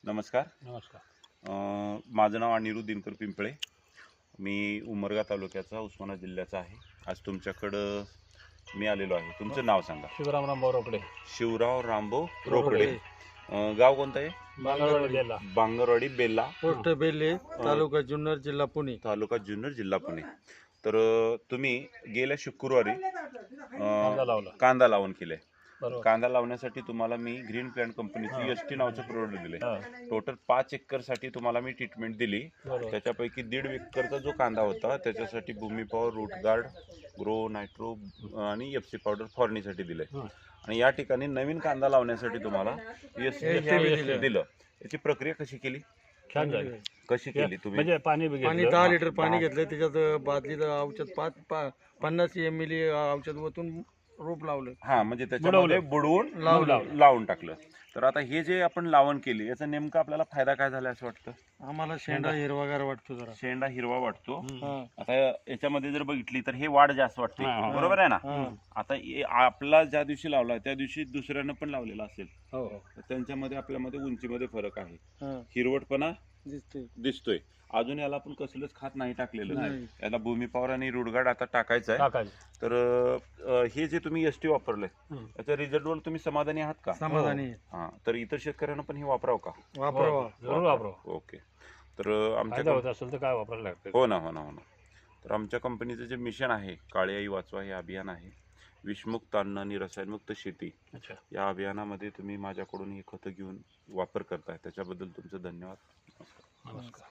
नमस्कार. माझं नाव अनिरुद्ध दिनकर पिंपळे. मी उमरगा तालुक्याचा उस्मानाबाद जिल्ह्याचा आहे. आज तुमच्याकडं मी आलेलो आहे. तुमचं नाव सांगा. शिवराम रामभाऊ रोकडे. शिवराव रामभाऊ रोकडे. गाव कोणतं आहे? बांगरवाडी बेल्ला, पोस्ट बेल्ले, तालुका जुन्नर, जिल्हा पुणे. तालुका जुन्नर, जिल्हा पुणे. तर तुम्ही गेल्या शुक्रवारी कांदा लावण केले. कांदा लावण्यासाठी तुम्हाला मी ग्रीन प्लॅन कंपनीची एसटी नावाचं प्रोडक्ट दिले. टोटल 5 एकरसाठी तुम्हाला मी ट्रीटमेंट दिली. त्याच्यापैकी 1.5 एकरचा जो कांदा होता त्याच्यासाठी Bhumi power, root guard, grow, nitro आणि एफसी पावडर फवारणीसाठी दिले. आणि या ठिकाणी नवीन कांदा लावण्यासाठी तुम्हाला एसटी दिलं. याची प्रक्रिया कशी केली? छान झाली. कशी केली तुम्ही? म्हणजे पाणी 10 लिटर पाणी घेतलं, त्याच्यात बादलीचं औषध 50 ml औषध ओतून रोप लावलं. हा, म्हणजे त्याच्यामध्ये बुडवून लावून टाकलं. तर आता हे जे आपण लावण केली याचा नेमका आपल्याला फायदा काय झाला असं वाटतं? आम्हाला शेंडा हिरवागार वाटतो, जरा शेंडा हिरवा वाटतो. आता याच्यामध्ये जर बघितली तर हे वाढ जास्त वाटते, बरोबर आहे ना? आता आपला ज्या दिवशी लावला त्या दिवशी दुसऱ्यानं पण लावलेला असेल, त्यांच्यामध्ये आपल्यामध्ये उंचीमध्ये फरक आहे, हिरवटपणा दिसतोय. अजून याला आपण कसलंच खात नाही टाकलेलं. याला भूमी पॉवर आणि रूटगार्ड आता टाकायचं आहे. तर हे जे तुम्ही एसटी वापरलंय त्याच्या रिझल्टवर तुम्ही समाधानी आहात का? समाधानी. हा, तर इतर शेतकऱ्यांना पण हे वापरावं का? वापरावा. ओके. तर आमच्या असेल तर काय वापरायला लागतं? हो ना. तर आमच्या कंपनीचं जे मिशन आहे काळी आई वाचवा हे अभियान आहे. विषमुक्त अन्न आणि रसायनमुक्त शेती या अभियानामध्ये तुम्ही माझ्याकडून ही खतं घेऊन वापर करताय, त्याच्याबद्दल तुमचं धन्यवाद. नमस्कार.